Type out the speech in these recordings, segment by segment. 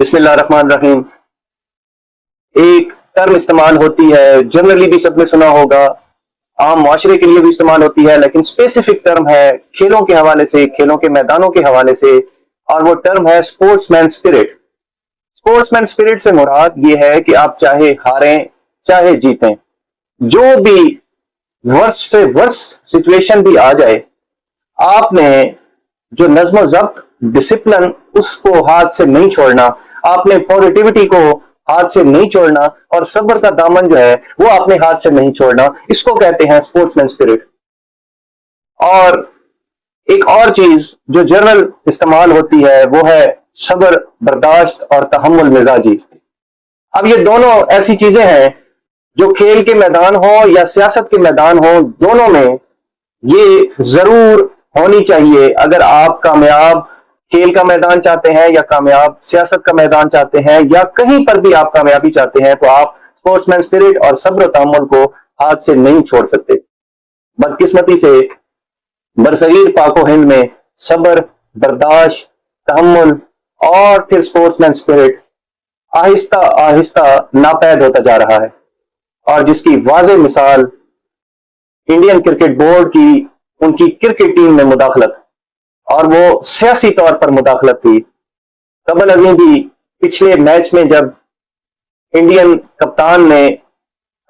बिस्मिल्लाहिर्रहमानिर्रहीम। एक टर्म इस्तेमाल होती है, जनरली भी सबने सुना होगा, आम मुआशरे के लिए भी इस्तेमाल होती है, लेकिन स्पेसिफिक टर्म है खेलों के हवाले से, खेलों के मैदानों के हवाले से, और वो टर्म है स्पोर्ट्समैन स्पिरिट। स्पोर्ट्समैन स्पिरिट से मुराद ये है कि आप चाहे हारें चाहे जीतें, जो भी वर्ष से वर्ष सिचुएशन भी आ जाए, आपने जो नज्म ज़ब्त, डिसिप्लिन, उसको हाथ से नहीं छोड़ना, आपने पॉजिटिविटी को हाथ से नहीं छोड़ना, और सब्र का दामन जो है वो आपने हाथ से नहीं छोड़ना। इसको कहते हैं स्पोर्ट्समैन स्पिरिट। और एक और चीज जो जनरल इस्तेमाल होती है वो है सब्र, बर्दाश्त और तहम्मुल मिजाजी। अब ये दोनों ऐसी चीजें हैं जो खेल के मैदान हो या सियासत के मैदान हो, दोनों में ये जरूर होनी चाहिए। अगर आप कामयाब खेल का मैदान चाहते हैं या कामयाब सियासत का मैदान चाहते हैं या कहीं पर भी आप कामयाबी चाहते हैं, तो आप स्पोर्ट्समैन स्पिरिट और सब्र तहम्मुल को हाथ से नहीं छोड़ सकते। बदकिस्मती से बरसगीर पाको हिंद में सब्र, बर्दाश्त, तहम्मुल और फिर स्पोर्ट्समैन स्पिरिट आहिस्ता आहिस्ता नापैद होता जा रहा है, और जिसकी वाज़ेह मिसाल इंडियन क्रिकेट बोर्ड की उनकी क्रिकेट टीम में मुदाखलत, और वो सियासी तौर पर मुदाखलत थी। कबल अज़ीम भी पिछले मैच में जब इंडियन कप्तान ने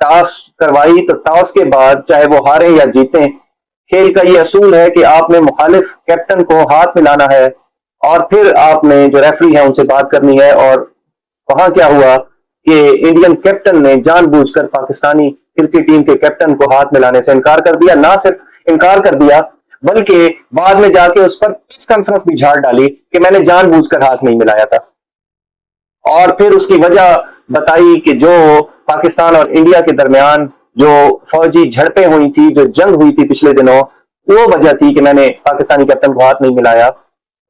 टॉस करवाई, तो टॉस के बाद चाहे वो हारें या जीतें, खेल का ये असूल है कि आपने मुखालिफ कैप्टन को हाथ मिलाना है और फिर आपने जो रेफरी है उनसे बात करनी है। और वहां क्या हुआ कि इंडियन कैप्टन ने जानबूझकर पाकिस्तानी क्रिकेट टीम के कैप्टन को हाथ मिलाने से इनकार कर दिया। ना सिर्फ इनकार कर दिया, बल्कि बाद में जाके उस पर प्रेस कॉन्फ्रेंस भी झाड़ डाली कि मैंने जानबूझकर हाथ नहीं मिलाया था। और फिर उसकी वजह बताई कि जो पाकिस्तान और इंडिया के दरमियान जो फौजी झड़पें हुई थी, जो जंग हुई थी पिछले दिनों, वो वजह थी कि मैंने पाकिस्तानी कैप्टन को हाथ नहीं मिलाया।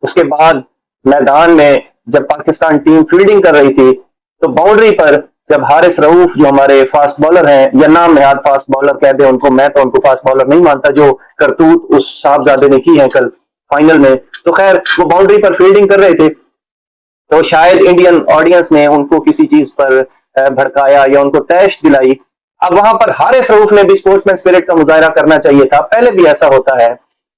उसके बाद मैदान में जब पाकिस्तान टीम फील्डिंग कर रही थी, तो बाउंड्री पर जब हारिस रऊफ जो हमारे फास्ट बॉलर हैं, या नाम नहाद फास्ट बॉलर कह दे उनको, मैं तो उनको फास्ट बॉलर नहीं मानता, जो करतूत उस साहबजादे ने की है कल फाइनल में, तो खैर वो बाउंड्री पर फील्डिंग कर रहे थे, तो शायद इंडियन ऑडियंस ने उनको किसी चीज पर भड़काया या उनको तैश दिलाई। अब वहां पर हारिस रऊफ ने भी स्पोर्ट्समैन स्पिरिट का मुजाहरा करना चाहिए था। पहले भी ऐसा होता है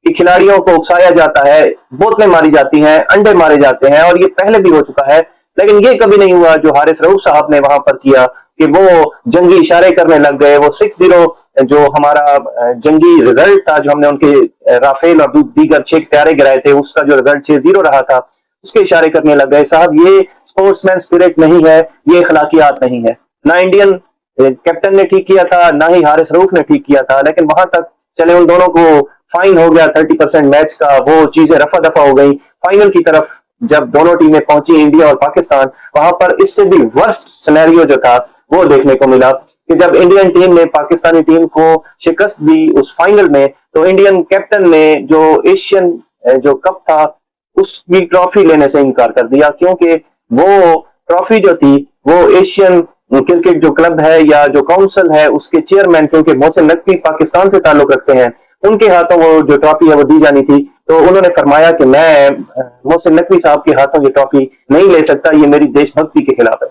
कि खिलाड़ियों को उकसाया जाता है, बोतलें मारी जाती हैं, अंडे मारे जाते हैं, और ये पहले भी हो चुका है, लेकिन ये कभी नहीं हुआ जो हारिस रऊफ साहब ने वहां पर किया कि वो जंगी इशारे करने लग गए। वो 6-0 जो हमारा जंगी रिजल्ट था, जो हमने उनके राफेल और दीगर 6 तैयारे गिराए थे, उसका जो रिजल्ट 6-0 रहा था, उसके इशारे करने लग गए। साहब, ये स्पोर्ट्समैन स्पिरिट नहीं है, ये अखलाकियात नहीं है। ना इंडियन कैप्टन ने ठीक किया था, ना ही हारिस रऊफ ने ठीक किया था, लेकिन वहां तक चले, उन दोनों को फाइन हो गया 30% मैच का, वो चीजें रफा दफा हो गई। फाइनल की तरफ जब दोनों टीमें पहुंची, इंडिया और पाकिस्तान, वहां पर इससे भी वर्स्ट सिनेरियो जो था वो देखने को मिला कि जब इंडियन टीम ने पाकिस्तानी टीम को शिकस्त दी उस फाइनल में, तो इंडियन कैप्टन ने जो एशियन जो कप था उसकी ट्रॉफी लेने से इनकार कर दिया, क्योंकि वो ट्रॉफी जो थी वो एशियन क्रिकेट जो क्लब है या जो काउंसिल है उसके चेयरमैन, क्योंकि मोहसिन नकवी पाकिस्तान से ताल्लुक रखते हैं, उनके हाथों वो जो ट्रॉफी है वो दी जानी थी। तो उन्होंने फरमाया कि मैं मोहसिन नकवी साहब के हाथों ये ट्रॉफी नहीं ले सकता, ये मेरी देशभक्ति के खिलाफ है।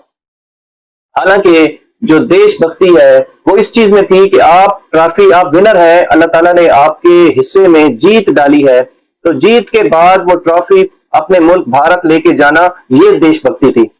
हालांकि जो देशभक्ति है वो इस चीज में थी कि आप ट्रॉफी, आप विनर हैं, अल्लाह ताला ने आपके हिस्से में जीत डाली है, तो जीत के बाद वो ट्रॉफी अपने मुल्क भारत लेके जाना, ये देशभक्ति थी।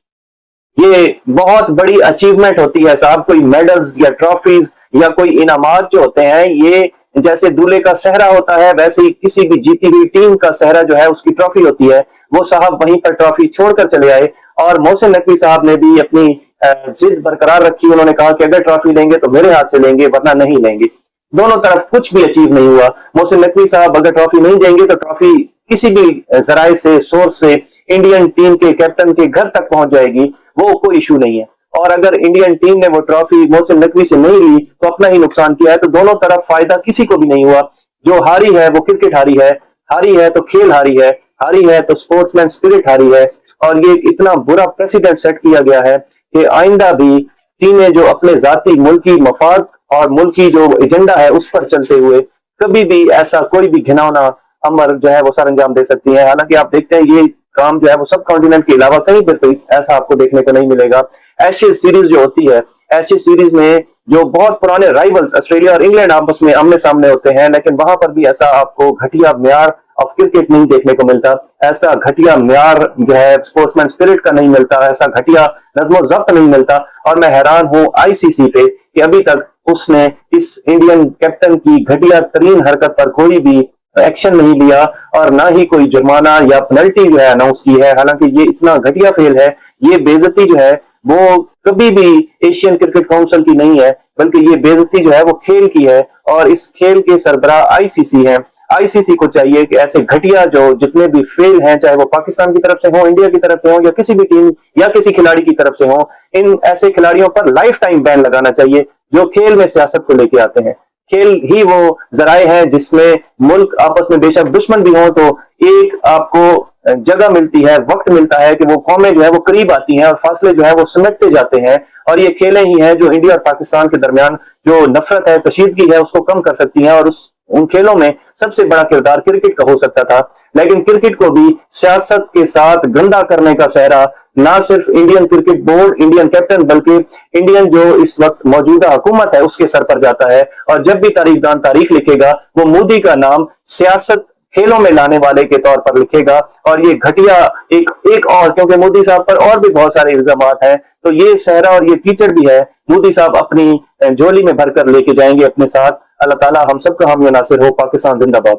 ये बहुत बड़ी अचीवमेंट होती है साहब। कोई मेडल्स या ट्रॉफीज या कोई इनामात जो होते हैं, ये जैसे दूल्हे का सेहरा होता है, वैसे ही किसी भी जीती हुई टीम का सेहरा जो है उसकी ट्रॉफी होती है। वो साहब वहीं पर ट्रॉफी छोड़कर चले आए, और मोहसिन नकवी साहब ने भी अपनी जिद बरकरार रखी। उन्होंने कहा कि अगर ट्रॉफी लेंगे तो मेरे हाथ से लेंगे, वरना नहीं लेंगे। दोनों तरफ कुछ भी अचीव नहीं हुआ। मोहसिन नकवी साहब अगर ट्रॉफी नहीं देंगे तो ट्रॉफी किसी भी जराए से, सोर्स से इंडियन टीम के कैप्टन के घर तक पहुंच जाएगी, वो कोई इशू नहीं है। और अगर इंडियन टीम ने वो ट्रॉफी मोहसिन नकवी से नहीं ली तो अपना ही नुकसान किया है। तो दोनों तरफ फायदा किसी को भी नहीं हुआ। जो हारी है वो क्रिकेट हारी है, हारी है तो खेल हारी है, हारी है तो स्पोर्ट्समैन स्पिरिट हारी है। और ये इतना बुरा प्रेसिडेंट सेट किया गया है कि आइंदा भी टीमें जो अपने जाती मुल्की मफाद और मुल्की जो एजेंडा है उस पर चलते हुए कभी भी ऐसा कोई भी घिनौना अमर जो है वो सर अंजाम दे सकती है। हालांकि आप देखते हैं ये काम जो है वो सब कॉन्टिनेंट के अलावा कहीं पर कोई ऐसा आपको देखने को नहीं मिलेगा। एशियन सीरीज जो होती है, एशियन सीरीज में जो बहुत पुराने राइवल्स ऑस्ट्रेलिया और इंग्लैंड आपस में आमने सामने होते हैं, लेकिन वहां पर भी ऐसा आपको घटिया म्यार ऑफ क्रिकेट नहीं देखने को मिलता, ऐसा घटिया म्यार जो है स्पोर्ट्समैन स्पिरिट का नहीं मिलता, ऐसा घटिया नज़्मो ज़ब्त नहीं मिलता। और मैं हैरान हूं आईसीसी पे कि अभी तक उसने इस इंडियन कैप्टन की घटिया तरीन हरकत पर कोई भी एक्शन नहीं लिया और ना ही कोई जुर्माना या पेनल्टी जो है अनाउंस की है। हालांकि ये इतना घटिया फेल है, ये बेइज्जती जो है वो कभी भी एशियन क्रिकेट काउंसिल की नहीं है, बल्कि ये बेइज्जती जो है वो खेल की है और इस खेल के सरबराह आईसीसी है। आईसीसी को चाहिए कि ऐसे घटिया जो जितने भी फेल हैं, चाहे वो पाकिस्तान की तरफ से हो, इंडिया की तरफ से हो या किसी भी टीम या किसी खिलाड़ी की तरफ से हो, इन ऐसे खिलाड़ियों पर लाइफ टाइम बैन लगाना चाहिए जो खेल में सियासत को लेके आते हैं। खेल ही वो जराए हैं जिसमें मुल्क आपस में बेशक दुश्मन भी हो तो एक आपको जगह मिलती है, वक्त मिलता है कि वो कौमें जो है वो करीब आती हैं और फासले जो है वो समेटते जाते हैं। और ये खेलें ही हैं जो इंडिया और पाकिस्तान के दरमियान जो नफरत है, कशीदगी है, उसको कम कर सकती हैं। और उन खेलों में सबसे बड़ा किरदार क्रिकेट का हो सकता था, लेकिन क्रिकेट को भी सियासत के साथ गंदा करने का सहरा ना सिर्फ Indian cricket board, Indian captain, बल्कि इंडियन जो इस वक्त मौजूदा हुकूमत है उसके सर पर जाता है। और जब भी तारीखदान तारीख लिखेगा वो मोदी का नाम सियासत खेलों में लाने वाले के तौर पर लिखेगा। और ये घटिया एक और, क्योंकि मोदी साहब पर और भी बहुत सारे इल्जामात हैं, तो ये सहरा और ये कीचड़ भी है मोदी साहब अपनी झोली में भरकर लेके जाएंगे अपने साथ। अल्लाह ताला हम सबका हामी नासिर हो। पाकिस्तान जिंदाबाद।